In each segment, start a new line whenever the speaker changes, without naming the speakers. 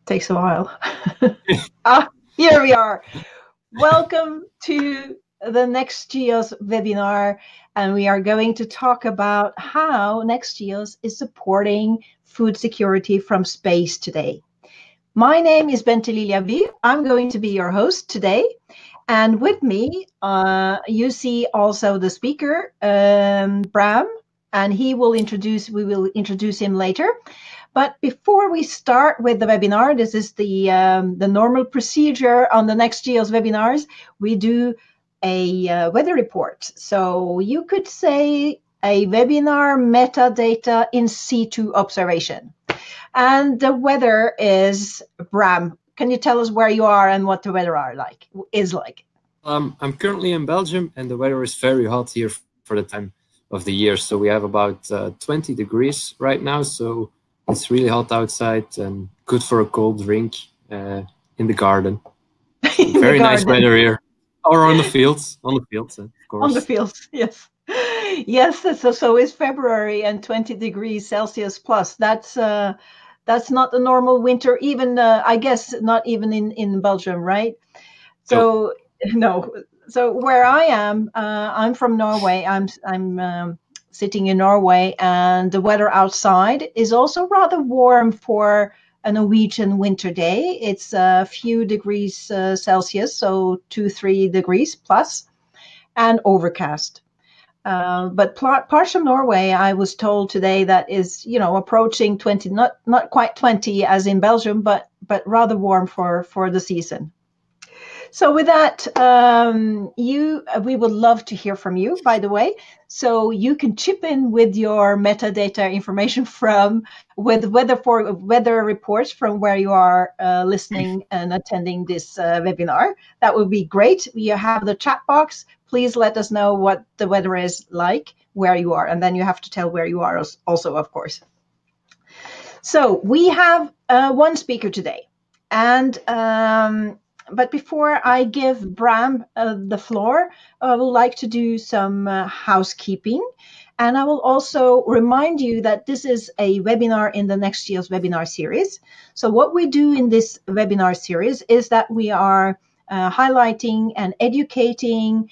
Takes a while. Here we are. Welcome to the NextGEOSS webinar, and we are going to talk about how NextGEOSS is supporting food security from space today. My name is Bente Lilja. I'm going to be your host today, and with me, you see also the speaker, Bram, and we will introduce him later. But before we start with the webinar, this is the normal procedure on the NextGEOSS webinars. We do a weather report. So you could say a webinar metadata in situ observation. And the weather is, Bram, can you tell us where you are and what the weather is like?
I'm currently in Belgium, and the weather is very hot here for the time of the year. So we have about 20 degrees right now. So it's really hot outside and good for a cold drink in the garden. Very nice weather here. Or on the fields, of course.
On the fields, yes. Yes, so it's February and 20 degrees Celsius plus. That's not the normal winter, even, I guess, not even in Belgium, right? So, no. So where I am, I'm from Norway. I'm sitting in Norway, and the weather outside is also rather warm for a Norwegian winter day. It's a few degrees Celsius, so 2-3 degrees plus, and overcast. But parts of Norway, I was told today, that is, approaching 20, not quite 20 as in Belgium, but rather warm for the season. So with that, we would love to hear from you, by the way. So you can chip in with your metadata information with weather reports from where you are listening and attending this webinar. That would be great. You have the chat box. Please let us know what the weather is like where you are. And then you have to tell where you are also, of course. So we have one speaker today. And but before I give Bram the floor, I would like to do some housekeeping. And I will also remind you that this is a webinar in the NextGEOSS webinar series. So what we do in this webinar series is that we are highlighting and educating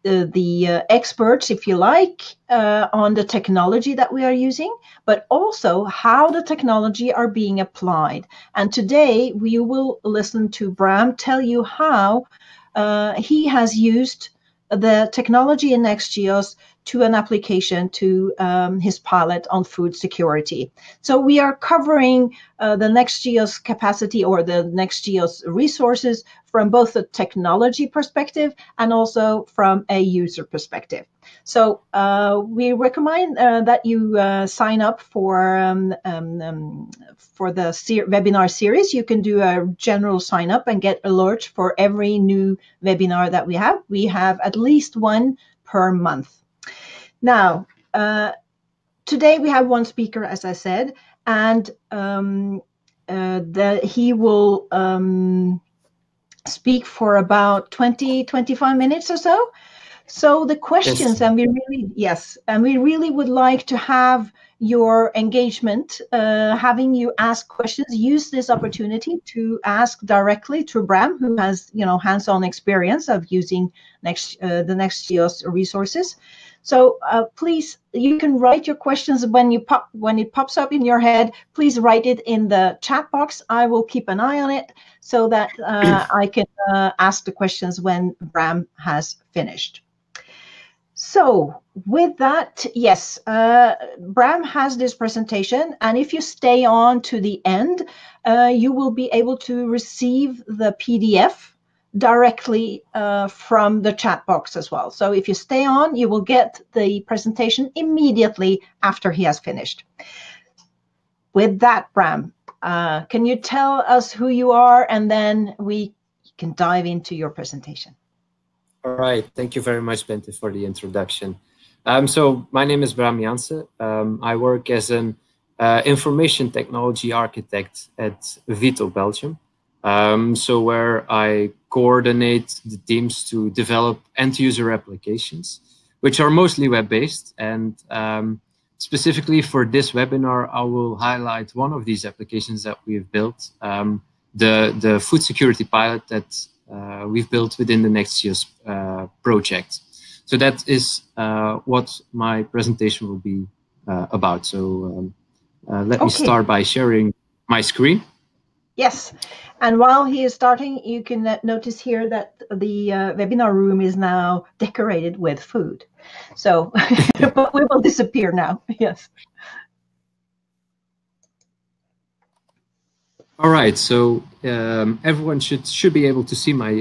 the experts, if you like, on the technology that we are using, but also how the technology are being applied. And today we will listen to Bram tell you how he has used the technology in NextGEOSS to an application to his pilot on food security. So we are covering the NextGEOSS capacity or the NextGEOSS resources from both the technology perspective and also from a user perspective. So we recommend that you sign up for the webinar series. You can do a general sign up and get alerts for every new webinar that we have. We have at least one per month. Now, today we have one speaker, as I said, and he will speak for about 20-25 minutes or so. So the questions, yes. and we really would like to have your engagement, having you ask questions. Use this opportunity to ask directly to Bram, who has hands-on experience of using the NextGEOSS resources. So please, you can write your questions when it pops up in your head. Please write it in the chat box. I will keep an eye on it so that I can ask the questions when Bram has finished. So with that, yes, Bram has this presentation, and if you stay on to the end, you will be able to receive the PDF directly from the chat box as well. So if you stay on, you will get the presentation immediately after he has finished. With that, Bram, can you tell us who you are, and then we can dive into your presentation.
All right. Thank you very much, Bente, for the introduction. So my name is Bram Janssen. I work as an information technology architect at VITO, Belgium. So where I coordinate the teams to develop end-user applications, which are mostly web-based. And specifically for this webinar, I will highlight one of these applications that we've built, the food security pilot that we've built within the NextGEOSS project. So that is what my presentation will be about. So let me start by sharing my screen.
Yes, and while he is starting, you can notice here that the webinar room is now decorated with food. So but we will disappear now. Yes.
All right, so everyone should be able to see my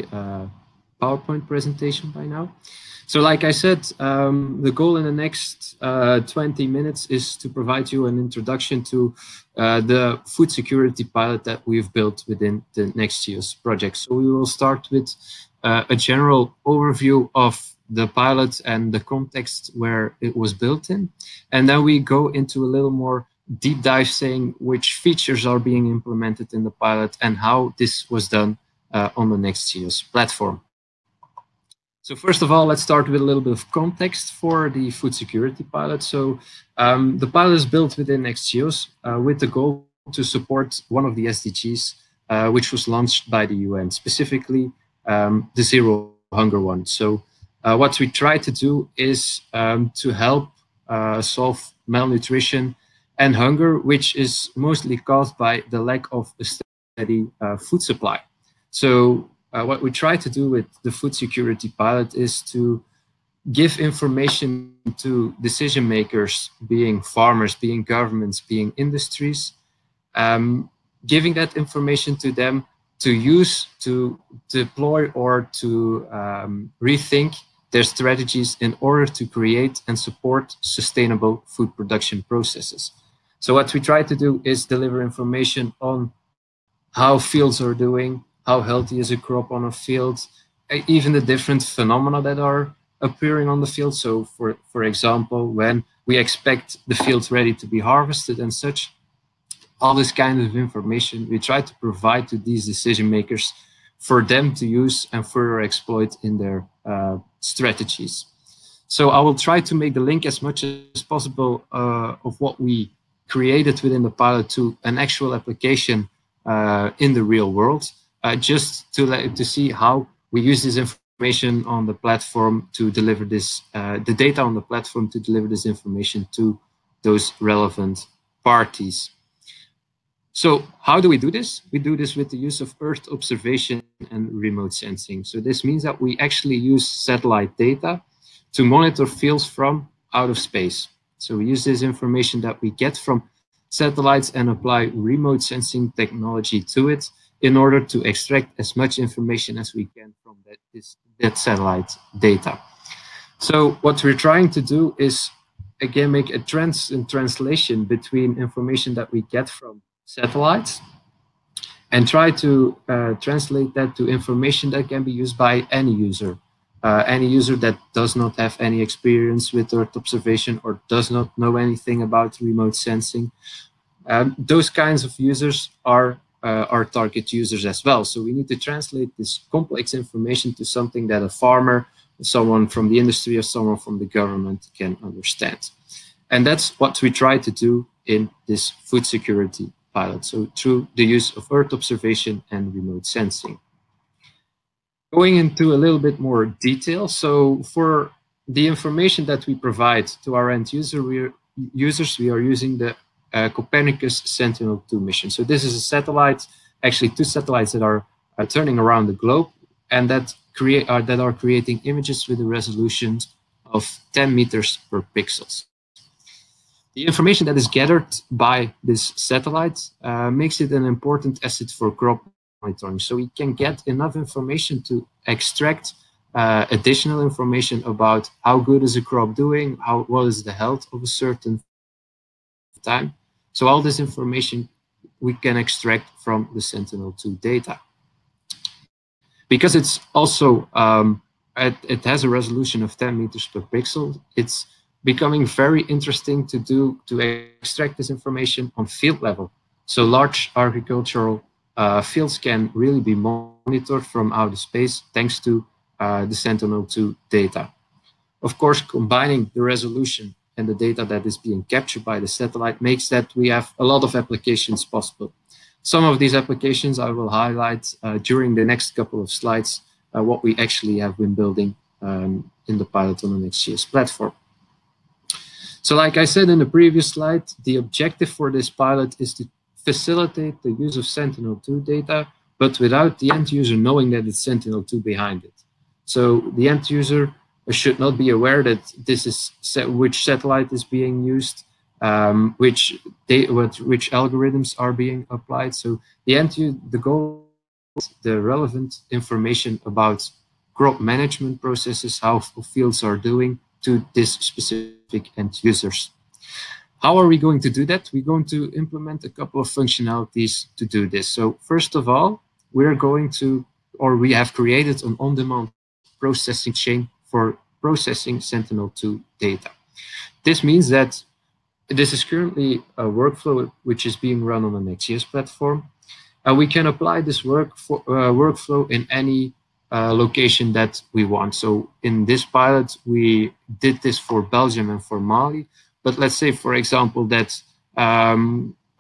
PowerPoint presentation by now. So like I said, the goal in the next 20 minutes is to provide you an introduction to the food security pilot that we've built within the NextGEOSS project. So we will start with a general overview of the pilot and the context where it was built in. And then we go into a little more deep dive saying which features are being implemented in the pilot and how this was done on the NextGEOSS platform. So first of all, let's start with a little bit of context for the food security pilot. So the pilot is built within NextGEOSS with the goal to support one of the SDGs, which was launched by the UN, specifically the Zero Hunger one. So what we try to do is to help solve malnutrition and hunger, which is mostly caused by the lack of a steady food supply. So what we try to do with the food security pilot is to give information to decision makers, being farmers, being governments, being industries, giving that information to them to use, to deploy, or to rethink their strategies in order to create and support sustainable food production processes. So what we try to do is deliver information on how fields are doing, how healthy is a crop on a field, even the different phenomena that are appearing on the field. So for example, when we expect the fields ready to be harvested and such, all this kind of information we try to provide to these decision makers for them to use and further exploit in their strategies. So I will try to make the link as much as possible of what we created within the pilot to an actual application in the real world. Just to see how we use this information on the platform to deliver this, the data on the platform to deliver this information to those relevant parties. So how do we do this? We do this with the use of Earth observation and remote sensing. So this means that we actually use satellite data to monitor fields from out of space. So we use this information that we get from satellites and apply remote sensing technology to it in order to extract as much information as we can from that satellite data. So what we're trying to do is, again, make a translation between information that we get from satellites and try to translate that to information that can be used by any user that does not have any experience with Earth observation or does not know anything about remote sensing. Those kinds of users are our target users as well. So we need to translate this complex information to something that a farmer, someone from the industry, or someone from the government can understand. And that's what we try to do in this food security pilot. So through the use of Earth observation and remote sensing. Going into a little bit more detail. So for the information that we provide to our end users, we are using the Copernicus Sentinel-2 mission. So this is a satellite, actually 2 satellites that are turning around the globe and that are creating images with a resolution of 10 meters per pixels. The information that is gathered by this satellite makes it an important asset for crop monitoring. So we can get enough information to extract additional information about how good is a crop doing, what is the health of a certain time. So all this information we can extract from the Sentinel-2 data. Because it's also, it has a resolution of 10 meters per pixel, it's becoming very interesting to extract this information on field level. So large agricultural fields can really be monitored from outer space thanks to the Sentinel-2 data. Of course, combining the resolution and the data that is being captured by the satellite makes that we have a lot of applications possible. Some of these applications I will highlight during the next couple of slides, what we actually have been building in the pilot on the NextGEOSS platform. So like I said in the previous slide, the objective for this pilot is to facilitate the use of Sentinel-2 data, but without the end user knowing that it's Sentinel-2 behind it. So the end user should not be aware that this is which satellite is being used, which algorithms are being applied. So the goal is the relevant information about crop management processes, how fields are doing to this specific end users. How are we going to do that? We're going to implement a couple of functionalities to do this. So first of all, we have created an on-demand processing chain for processing Sentinel-2 data. This means that this is currently a workflow which is being run on the NextGEOSS platform. We can apply this workflow in any location that we want. So in this pilot, we did this for Belgium and for Mali. But let's say, for example, that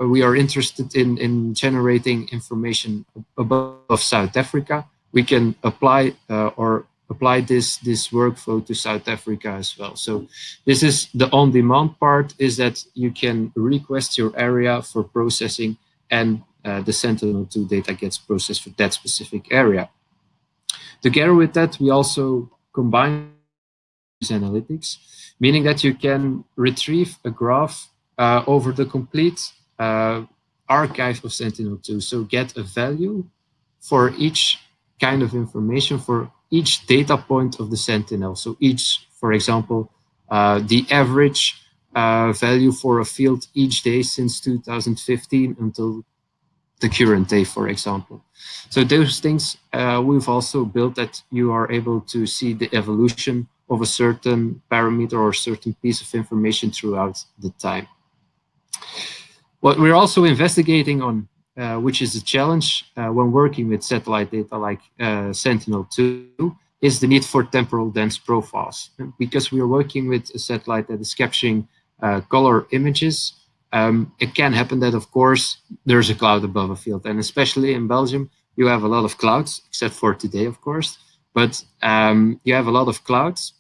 we are interested in generating information above South Africa. We can apply this workflow to South Africa as well. So this is the on-demand part, is that you can request your area for processing, and the Sentinel-2 data gets processed for that specific area. Together with that, we also combine analytics, meaning that you can retrieve a graph over the complete archive of Sentinel-2. So get a value for each kind of information for each data point of the Sentinel. So each, for example, the average value for a field each day since 2015 until the current day, for example. So those things we've also built, that you are able to see the evolution of a certain parameter or a certain piece of information throughout the time. What we're also investigating on, which is a challenge when working with satellite data like Sentinel-2, is the need for temporal dense profiles. Because we are working with a satellite that is capturing color images, it can happen that, of course, there's a cloud above a field. And especially in Belgium, you have a lot of clouds, except for today, of course. But you have a lot of clouds.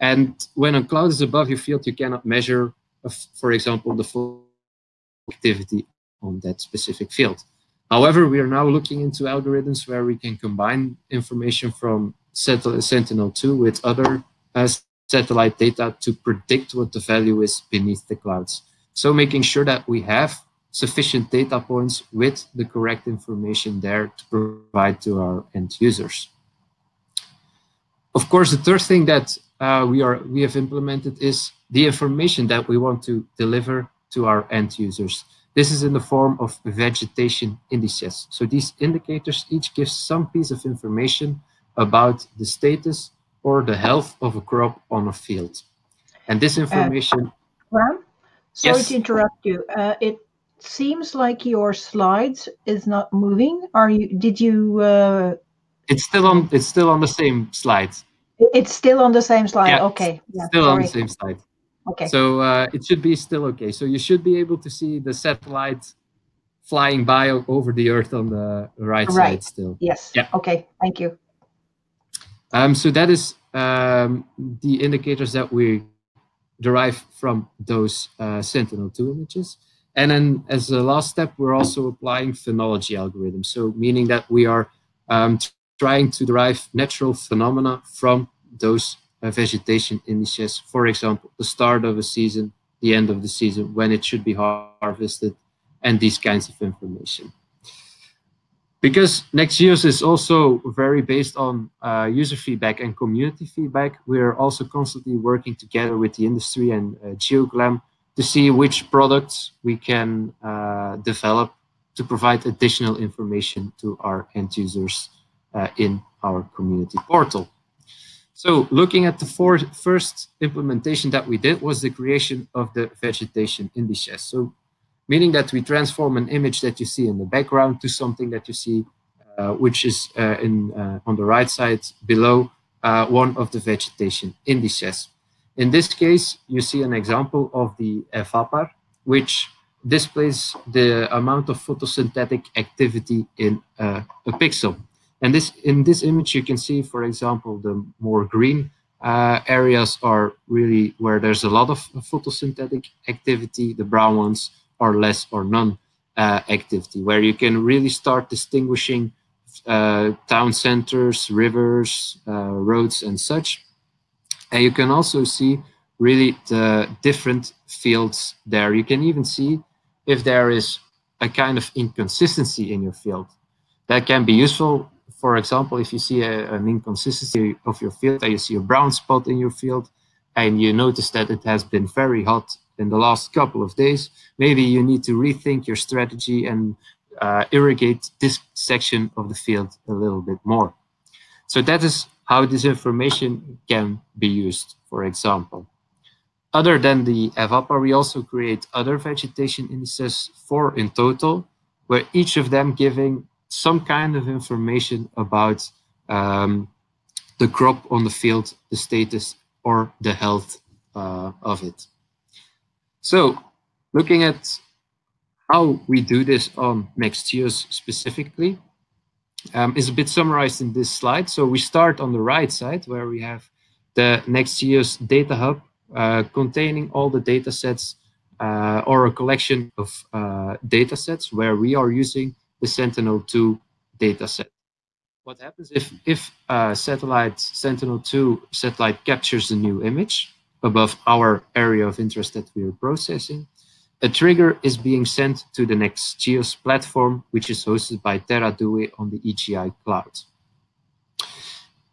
And when a cloud is above your field, you cannot measure, for example, the full activity on that specific field. However, we are now looking into algorithms where we can combine information from Sentinel-2 with other satellite data to predict what the value is beneath the clouds. So making sure that we have sufficient data points with the correct information there to provide to our end users. Of course, the third thing that we have implemented is the information that we want to deliver to our end users. This is in the form of vegetation indices. So these indicators each give some piece of information about the status or the health of a crop on a field. And this information...
Bram, sorry
yes?
to interrupt you. It seems like your slides is not moving. Did you...
It's still on the same slide.
It's still on the same slide.
Yeah,
okay. Yeah,
still
sorry.
on the same slide.
Okay.
So it should be still okay. So you should be able to see the satellite flying by over the Earth on the right side still.
Yes. Yeah. Okay. Thank you.
So that is the indicators that we derive from those Sentinel-2 images. And then as a last step, we're also applying phenology algorithms. So meaning that we are trying to derive natural phenomena from those vegetation indices. For example, the start of a season, the end of the season, when it should be harvested, and these kinds of information. Because NextGEOSS is also very based on user feedback and community feedback, we're also constantly working together with the industry and GeoGlam to see which products we can develop to provide additional information to our end users in our community portal. So looking at the first implementation that we did was the creation of the vegetation indices. So meaning that we transform an image that you see in the background to something that you see, which is on the right side below one of the vegetation indices. In this case, you see an example of the evapor, which displays the amount of photosynthetic activity in a pixel. And in this image, you can see, for example, the more green areas are really where there's a lot of photosynthetic activity. The brown ones are less or none activity, where you can really start distinguishing town centers, rivers, roads, and such. And you can also see really the different fields there. You can even see if there is a kind of inconsistency in your field. That can be useful. For example, if you see an inconsistency of your field, and you see a brown spot in your field, and you notice that it has been very hot in the last couple of days, maybe you need to rethink your strategy and irrigate this section of the field a little bit more. So that is how this information can be used, for example. Other than the evapor, we also create other vegetation indices, 4 in total, where each of them giving some kind of information about the crop on the field, the status, or the health of it. So looking at how we do this on NextGEOSS specifically is a bit summarized in this slide. So we start on the right side where we have the NextGEOSS data hub containing all the data sets or a collection of data sets where we are using the Sentinel-2 data set. What happens if Sentinel-2 satellite captures a new image above our area of interest that we are processing? A trigger is being sent to the NextGEOSS platform, which is hosted by TerraDUI on the EGI cloud.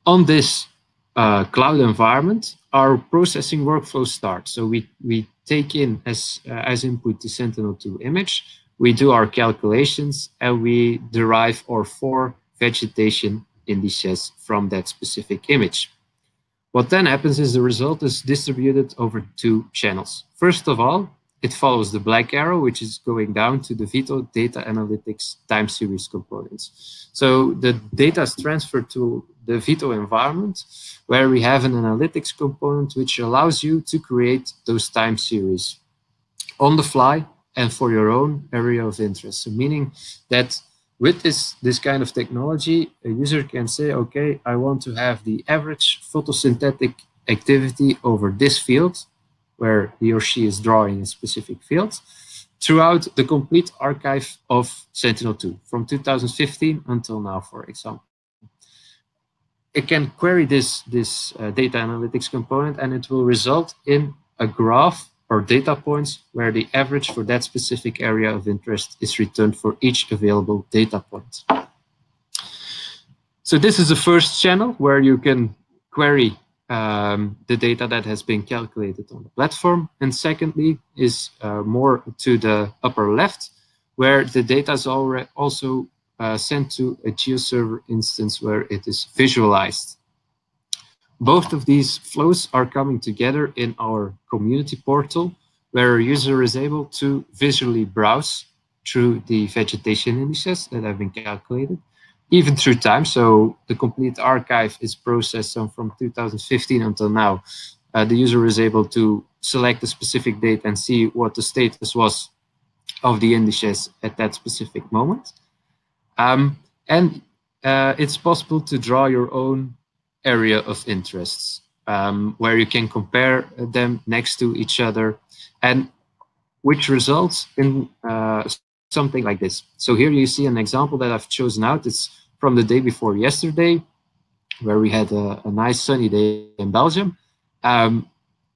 On this cloud environment, our processing workflow starts. So we take in as input the Sentinel-2 image, we do our calculations, and we derive our 4 vegetation indices from that specific image. What then happens is the result is distributed over 2 channels. First of all, it follows the black arrow, which is going down to the VITO data analytics time series components. So the data is transferred to the VITO environment, where we have an analytics component which allows you to create those time series on the fly and for your own area of interest. So meaning that with this kind of technology, a user can say, okay, I want to have the average photosynthetic activity over this field, where he or she is drawing a specific field, throughout the complete archive of Sentinel-2 from 2015 until now, for example. It can query this data analytics component, and it will result in a graph or data points where the average for that specific area of interest is returned for each available data point. So this is the first channel where you can query the data that has been calculated on the platform. And secondly is more to the upper left, where the data is also sent to a GeoServer instance where it is visualized. Both of these flows are coming together in our community portal, where a user is able to visually browse through the vegetation indices that have been calculated, even through time. So the complete archive is processed from 2015 until now. The user is able to select a specific date and see what the status was of the indices at that specific moment. It's possible to draw your own area of interests, where you can compare them next to each other, and which results in something like this. So here you see an example that I've chosen out. It's from the day before yesterday, where we had a nice sunny day in Belgium,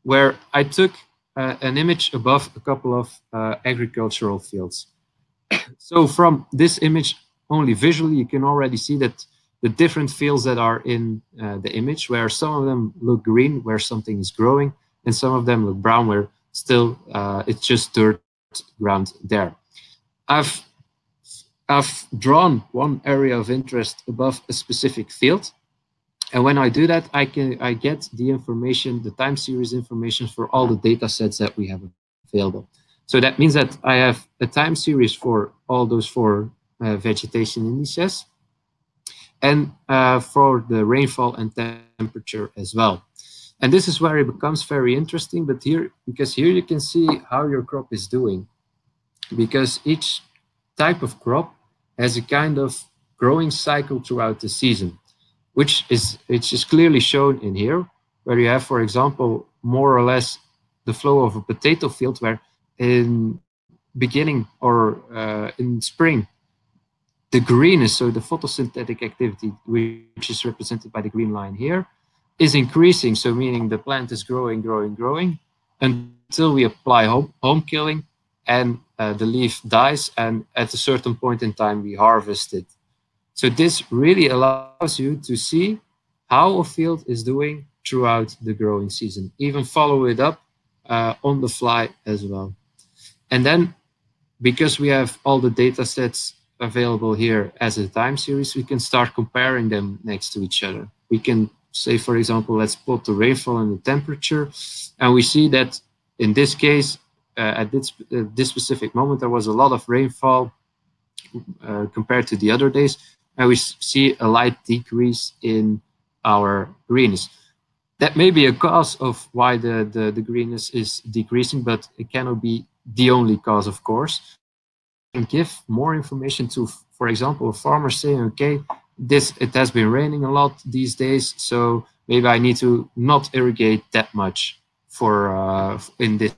where I took an image above a couple of agricultural fields. So from this image, only visually, you can already see that the different fields that are in the image, where some of them look green, where something is growing, and some of them look brown, where still it's just dirt ground there. I've drawn one area of interest above a specific field, and when I do that, I get the information, the time series information for all the data sets that we have available. So that means that I have a time series for all those 4 vegetation indices, and for the rainfall and temperature as well. And this is where it becomes very interesting, but because here you can see how your crop is doing, because each type of crop has a kind of growing cycle throughout the season, which is clearly shown in here, where you have, for example, more or less the flow of a potato field, where in beginning or in spring, the greenness, so the photosynthetic activity, which is represented by the green line here, is increasing, so meaning the plant is growing, until we apply home killing, and the leaf dies, and at a certain point in time we harvest it. So this really allows you to see how a field is doing throughout the growing season, even follow it up on the fly as well. And then, because we have all the data sets available here as a time series, we can start comparing them next to each other. We can say, for example, let's plot the rainfall and the temperature, and we see that in this case, at this specific moment, there was a lot of rainfall compared to the other days, and we see a light decrease in our greenness. That may be a cause of why the greenness is decreasing, but it cannot be the only cause, of course. And give more information to, for example, a farmer saying, okay, it has been raining a lot these days, so maybe I need to not irrigate that much for in this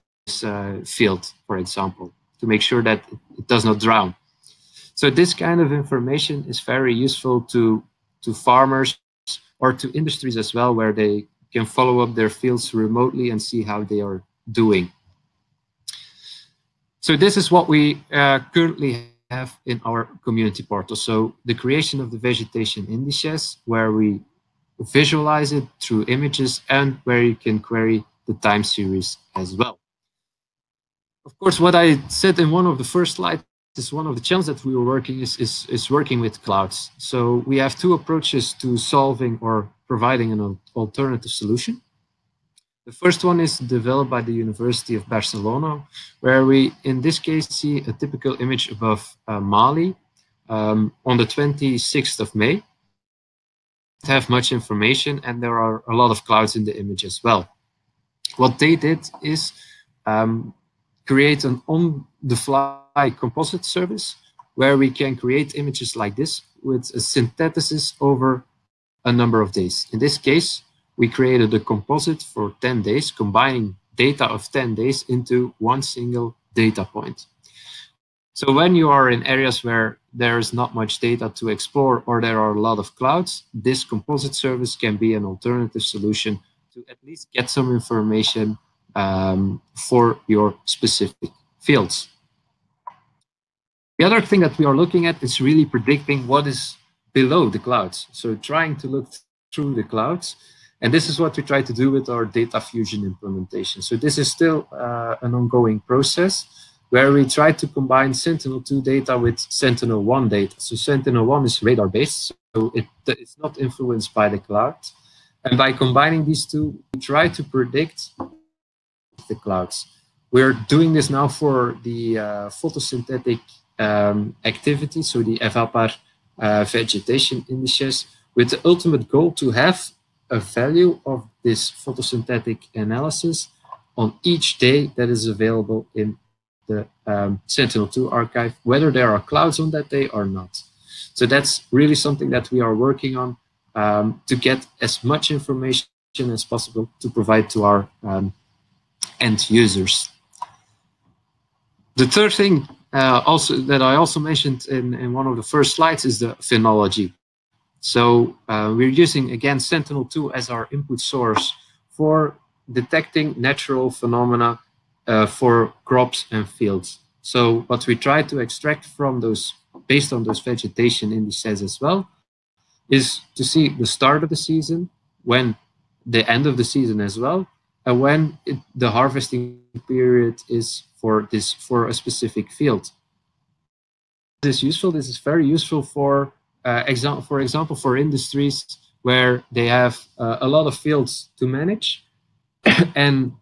field, for example, to make sure that it does not drown. So this kind of information is very useful to farmers or to industries as well, where they can follow up their fields remotely and see how they are doing. So this is what we currently have in our community portal. So the creation of the vegetation indices, where we visualize it through images and where you can query the time series as well. Of course, what I said in one of the first slides is one of the challenges that we were working is working with clouds. So we have two approaches to solving or providing an alternative solution. The first one is developed by the University of Barcelona, where we, in this case, see a typical image above Mali on the 26th of May. Don't have much information, and there are a lot of clouds in the image as well. What they did is create an on-the-fly composite service, where we can create images like this with a synthesis over a number of days. In this case, we created a composite for 10 days, combining data of 10 days into one single data point. So when you are in areas where there is not much data to explore or there are a lot of clouds, this composite service can be an alternative solution to at least get some information for your specific fields. The other thing that we are looking at is really predicting what is below the clouds. So trying to look through the clouds. And this is what we try to do with our data fusion implementation. So this is still an ongoing process where we try to combine Sentinel-2 data with Sentinel-1 data. So Sentinel-1 is radar-based, so it's not influenced by the cloud. And by combining these two, we try to predict the clouds. We're doing this now for the photosynthetic activity, so the EVAPAR vegetation indices, with the ultimate goal to have a value of this photosynthetic analysis on each day that is available in the Sentinel-2 archive, whether there are clouds on that day or not. So that's really something that we are working on to get as much information as possible to provide to our end users. The third thing that I also mentioned in one of the first slides is the phenology. So we're using, again, Sentinel-2 as our input source for detecting natural phenomena for crops and fields. So what we try to extract from those, based on those vegetation indices as well, is to see the start of the season, when the end of the season as well, and when the harvesting period is for a specific field. This is useful. This is very useful for example, for industries where they have a lot of fields to manage, and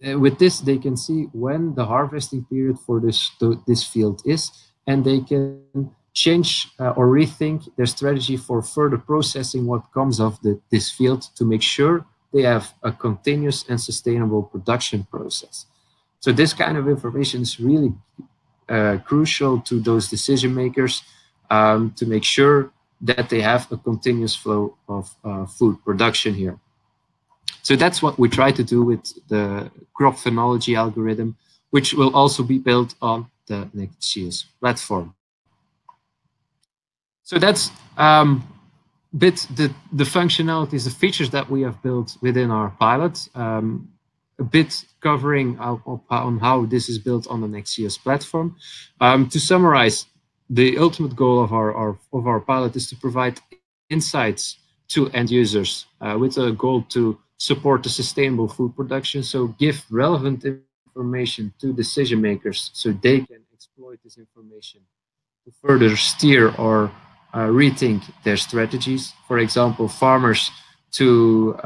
with this they can see when the harvesting period for this field is, and they can change or rethink their strategy for further processing what comes of this field to make sure they have a continuous and sustainable production process. So this kind of information is really crucial to those decision makers to make sure that they have a continuous flow of food production here. So that's what we try to do with the crop phenology algorithm, which will also be built on the NextGEOSS platform. So that's the functionalities, the features that we have built within our pilot. A bit covering on how this is built on the NextGEOSS platform. To summarize, the ultimate goal of our pilot is to provide insights to end users with a goal to support the sustainable food production. So give relevant information to decision makers so they can exploit this information to further steer or rethink their strategies. For example, farmers to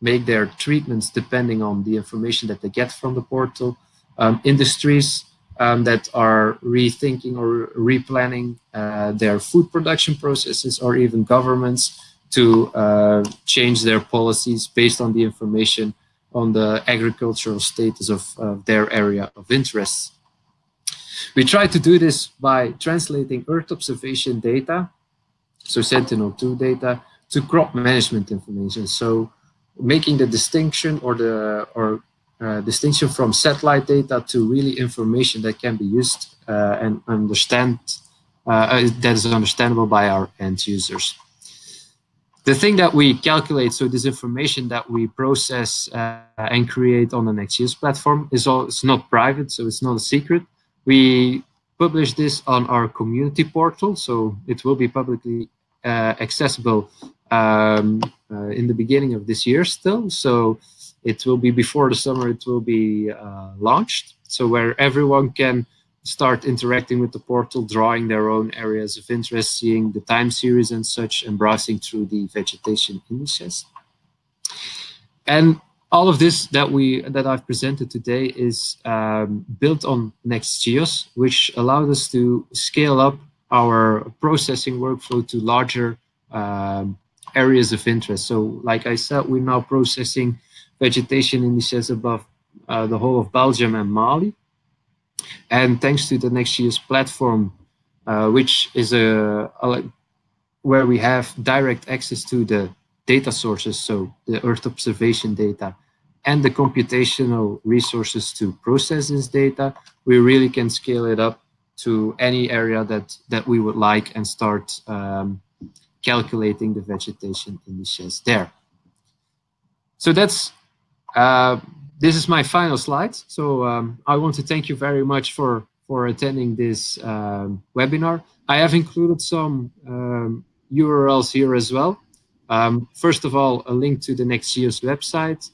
make their treatments depending on the information that they get from the portal. Industries that are rethinking or replanning their food production processes, or even governments to change their policies based on the information on the agricultural status of their area of interest. We try to do this by translating Earth observation data, so Sentinel-2 data, to crop management information. So making the distinction distinction from satellite data to really information that can be used and that is understandable by our end users. The thing that we calculate, so this information that we process and create on the NextGEOSS platform it's not private, so it's not a secret. We publish this on our community portal, so it will be publicly accessible in the beginning of this year still. So it will be before the summer, it will be launched. So where everyone can start interacting with the portal, drawing their own areas of interest, seeing the time series and such, and browsing through the vegetation indices. And all of this that I've presented today is built on NextGEOSS, which allowed us to scale up our processing workflow to larger areas of interest. So like I said, we're now processing vegetation indices above the whole of Belgium and Mali. And thanks to the NextGEOSS platform, which is where we have direct access to the data sources, so the Earth observation data and the computational resources to process this data, we really can scale it up to any area that we would like and start calculating the vegetation indices there. So that's this is my final slide. So I want to thank you very much for attending this webinar. I have included some URLs here as well. First of all, a link to the NextGEOSS website,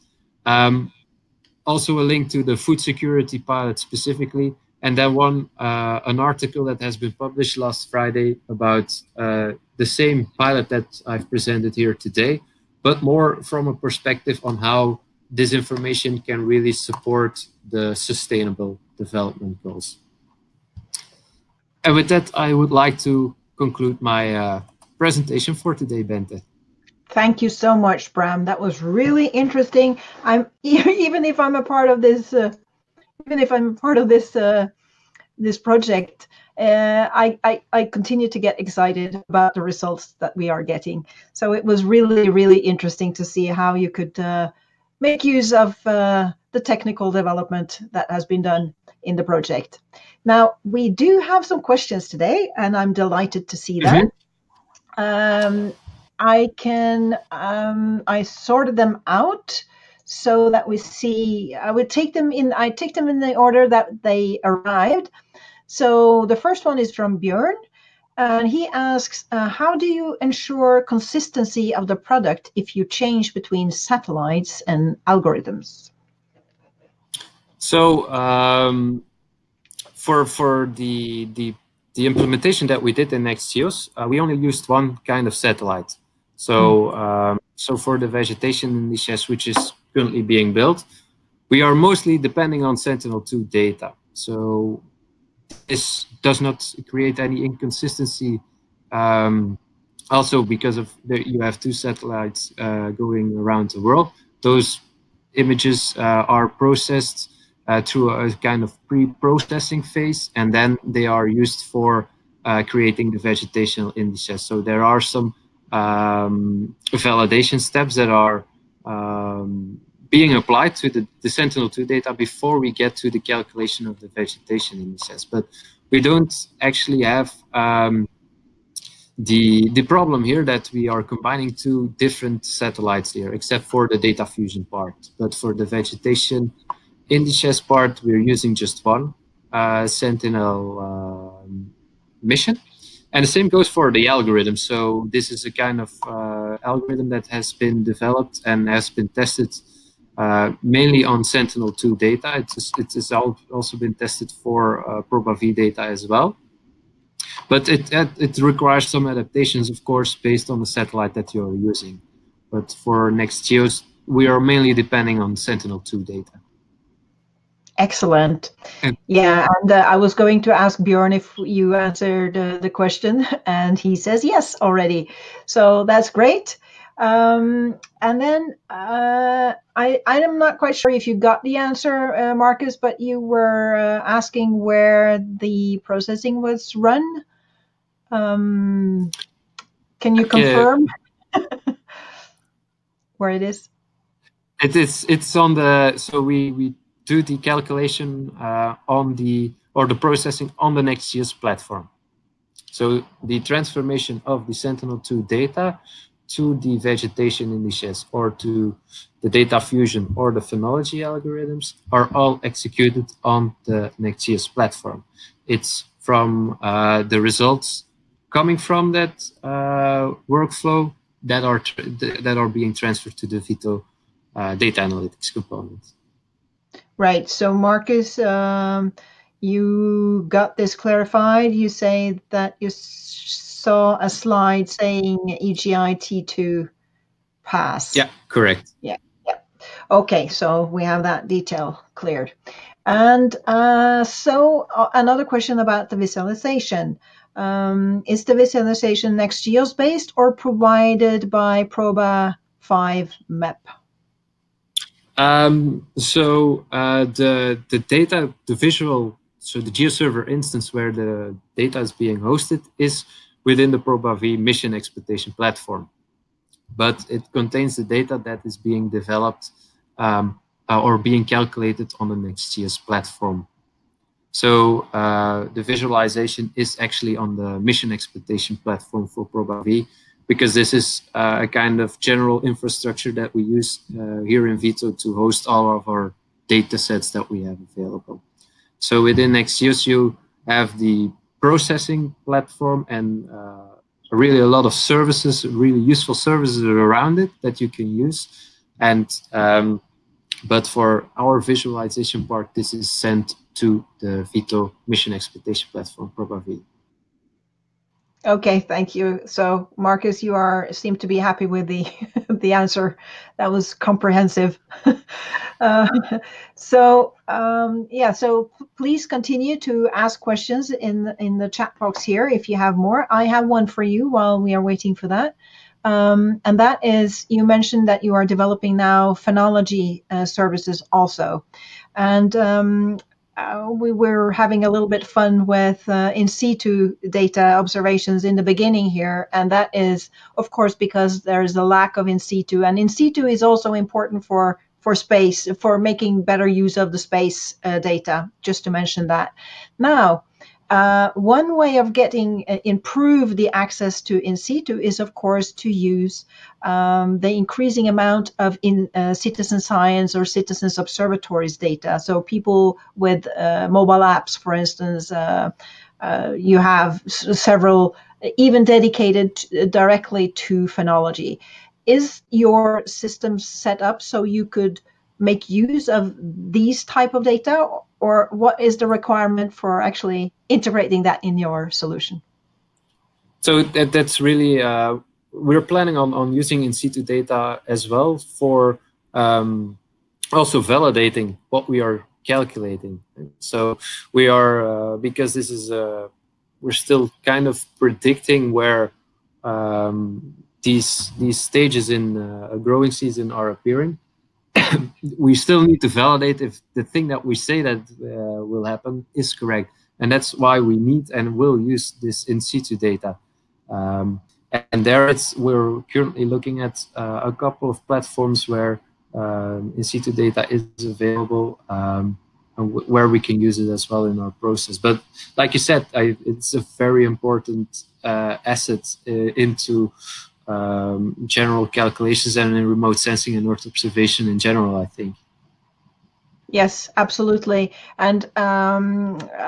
also a link to the food security pilot specifically, and then an article that has been published last Friday about the same pilot that I've presented here today, but more from a perspective on how this information can really support the sustainable development goals. And with that, I would like to conclude my presentation for today, Bente.
Thank you so much, Bram. That was really interesting. Even if I'm a part of this, this project, I continue to get excited about the results that we are getting. So it was really, really interesting to see how you could make use of the technical development that has been done in the project. Now, we do have some questions today, and I'm delighted to see that. I sorted them out so that we see, I take them in the order that they arrived. So the first one is from Björn, and he asks, how do you ensure consistency of the product if you change between satellites and algorithms?
So for the implementation that we did in NextGEOSS, we only used one kind of satellite. So so for the vegetation indices, which is currently being built, we are mostly depending on Sentinel-2 data. So this does not create any inconsistency also because of you have two satellites going around the world. Those images are processed through a kind of pre-processing phase, and then they are used for creating the vegetational indices. So there are some validation steps that are being applied to the Sentinel-2 data before we get to the calculation of the vegetation indices. But we don't actually have the problem here that we are combining two different satellites here, except for the data fusion part. But for the vegetation indices part, we're using just one Sentinel mission. And the same goes for the algorithm. So this is a kind of algorithm that has been developed and has been tested mainly on Sentinel-2 data. It has also been tested for ProbaV data as well. But it requires some adaptations, of course, based on the satellite that you're using. But for NextGEOSS, we are mainly depending on Sentinel-2 data.
Excellent. Yeah, and I was going to ask Bjorn if you answered the question, and he says yes already. So that's great. And then I'm not quite sure if you got the answer, Marcus, but you were asking where the processing was run. Can you confirm where it is?
It's on the, so we do the calculation on the processing on the NextGEOSS platform. So the transformation of the Sentinel-2 data to the vegetation indices or to the data fusion or the phenology algorithms are all executed on the NextGEOSS platform. It's from the results coming from that workflow that are being transferred to the VITO data analytics component.
Right. So Marcus, you got this clarified. You say that you saw a slide saying EGI T2 pass.
Yeah, correct.
Yeah. Okay, so we have that detail cleared. And so another question about the visualization. Is the visualization NextGEOSS based or provided by Proba 5 MEP?
So the data, the visual, so the GeoServer instance where the data is being hosted is within the ProbaV mission exploitation platform, but it contains the data that is being developed or being calculated on the NextGEOSS platform. So the visualization is actually on the mission exploitation platform for ProbaV, because this is a kind of general infrastructure that we use here in VITO to host all of our data sets that we have available. So within NextGEOSS, you have the processing platform and really a lot of services, really useful services around it that you can use. And but for our visualization part, this is sent to the VITO mission exploitation platform, ProbaV.
Okay, thank you. So, Marcus, you seem to be happy with the answer. That was comprehensive. So please continue to ask questions in the chat box here if you have more. I have one for you while we are waiting for that. And that is, you mentioned that you are developing now phenology services also. And we were having a little bit fun with in situ data observations in the beginning here, and that is, of course, because there is a lack of in situ, and in situ is also important for space, for making better use of the space data, just to mention that. Now, one way of getting improve the access to in situ is, of course, to use the increasing amount of citizen science or citizens observatories data. So people with mobile apps, for instance, you have several even dedicated directly to phenology. Is your system set up so you could make use of these type of data, or what is the requirement for actually integrating that in your solution?
So that's really, we're planning on using in situ data as well for also validating what we are calculating. So we are, because this is, we're still kind of predicting where these stages in a growing season are appearing. We still need to validate if the thing that we say that will happen is correct. And that's why we need and will use this in situ data. And there we're currently looking at a couple of platforms where in situ data is available, and where we can use it as well in our process. But like you said, it's a very important asset into general calculations and in remote sensing and Earth observation in general, I think.
Yes, absolutely. And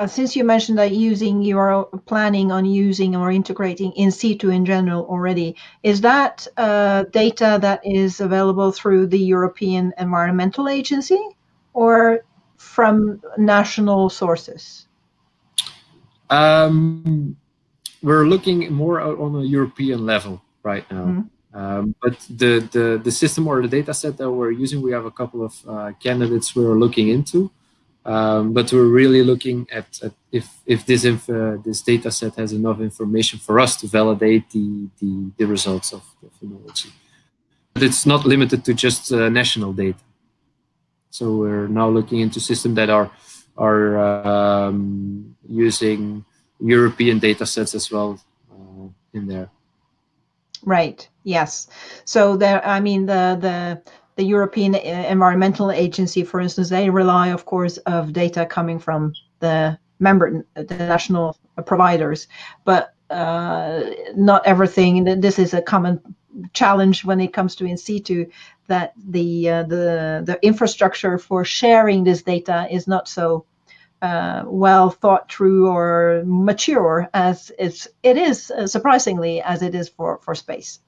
since you mentioned that you're planning on using or integrating in situ in general already, is that data that is available through the European Environmental Agency or from national sources?
We're looking more on a European level right now. Mm-hmm. But the system or the data set that we're using, we have a couple of candidates we're looking into. But we're really looking at if this data set has enough information for us to validate the results of the phenology. But it's not limited to just national data. So we're now looking into systems that are using European data sets as well in there.
Right. Yes. So there, I mean, the European Environmental Agency, for instance, they rely, of course, of data coming from the national providers, but not everything. This is a common challenge when it comes to in situ, that the infrastructure for sharing this data is not so well thought through or mature as it is surprisingly as it is for space.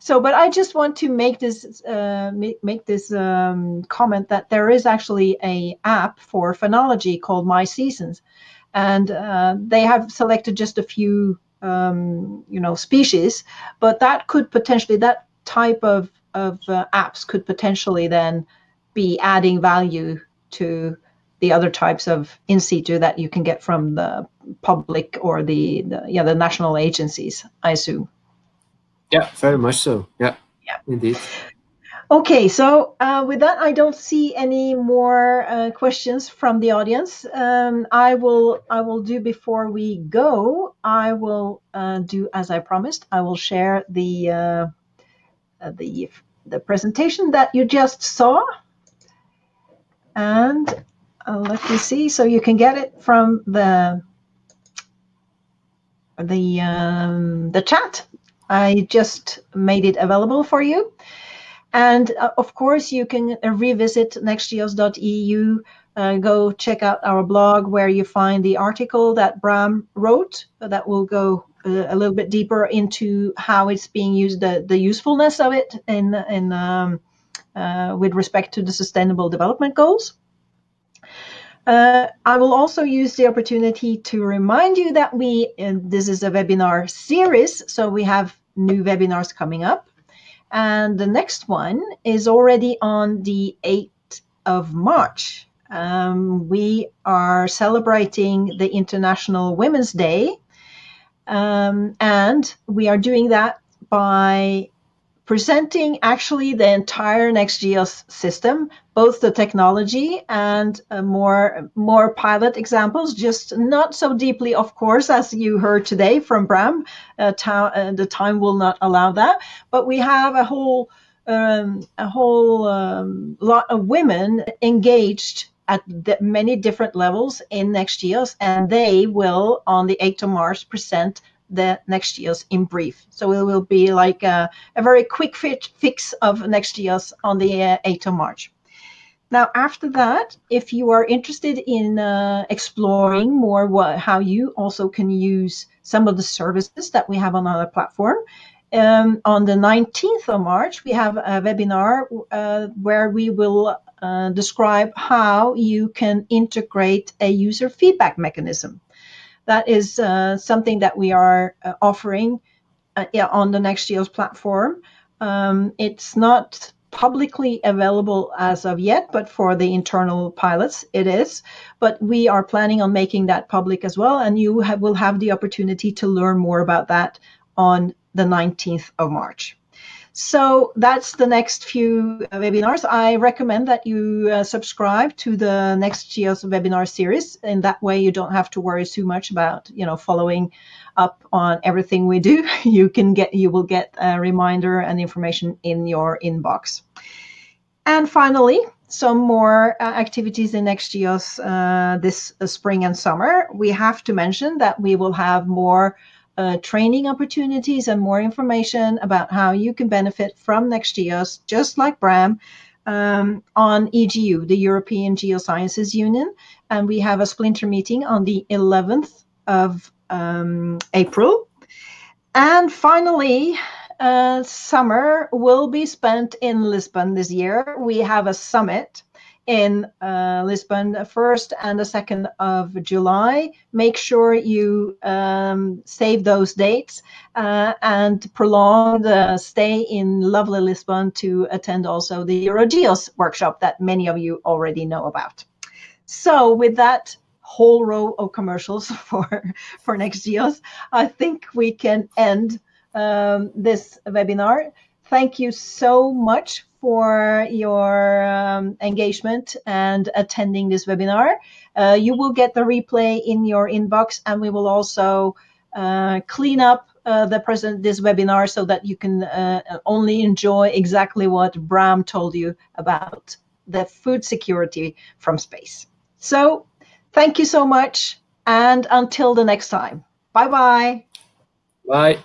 So, but I just want to make this comment that there is actually a app for phenology called My Seasons, and they have selected just a few species, but that could potentially, that type of apps could potentially then be adding value to the other types of in situ that you can get from the public or the national agencies, I assume.
Yeah, very much so. Yeah, indeed.
Okay, so with that, I don't see any more questions from the audience. I will do, before we go, I will do as I promised. I will share the presentation that you just saw, and let me see. So you can get it from the chat. I just made it available for you. And of course, you can revisit nextgeoss.eu, go check out our blog where you find the article that Bram wrote that will go a little bit deeper into how it's being used, the usefulness of it with respect to the Sustainable Development Goals. I will also use the opportunity to remind you that this is a webinar series, so we have new webinars coming up. And the next one is already on the 8th of March. We are celebrating the International Women's Day. And we are doing that by presenting actually the entire NextGEOSS system, both the technology and more pilot examples, just not so deeply, of course, as you heard today from Bram. The time will not allow that, but we have a whole lot of women engaged at many different levels in NextGEOSS, and they will, on the 8th of March, present the NextGEOSS in brief. So it will be like a very quick fix of NextGEOSS on the 8th of March. Now, after that, if you are interested in exploring more how you also can use some of the services that we have on our platform, on the 19th of March, we have a webinar where we will describe how you can integrate a user feedback mechanism. That is something that we are offering on the NextGEOSS platform. It's not publicly available as of yet, but for the internal pilots it is. But we are planning on making that public as well, and you will have the opportunity to learn more about that on the 19th of March. So that's the next few webinars. I recommend that you subscribe to the NextGEOSS webinar series. In that way, you don't have to worry too much about, following up on everything we do. You will get a reminder and information in your inbox. And finally, some more activities in NextGEOSS this spring and summer. We have to mention that we will have more training opportunities and more information about how you can benefit from NextGEOSS, just like Bram, on EGU, the European Geosciences Union. And we have a splinter meeting on the 11th of April. And finally, summer will be spent in Lisbon this year. We have a summit in Lisbon, 1st and the 2nd of July. Make sure you save those dates and prolong the stay in lovely Lisbon to attend also the EuroGEOS workshop that many of you already know about. So with that whole row of commercials for NextGEOSS, I think we can end this webinar. Thank you so much for your engagement and attending this webinar. You will get the replay in your inbox, and we will also clean up this webinar so that you can only enjoy exactly what Bram told you about the food security from space. So thank you so much, and until the next time. Bye-bye.
Bye.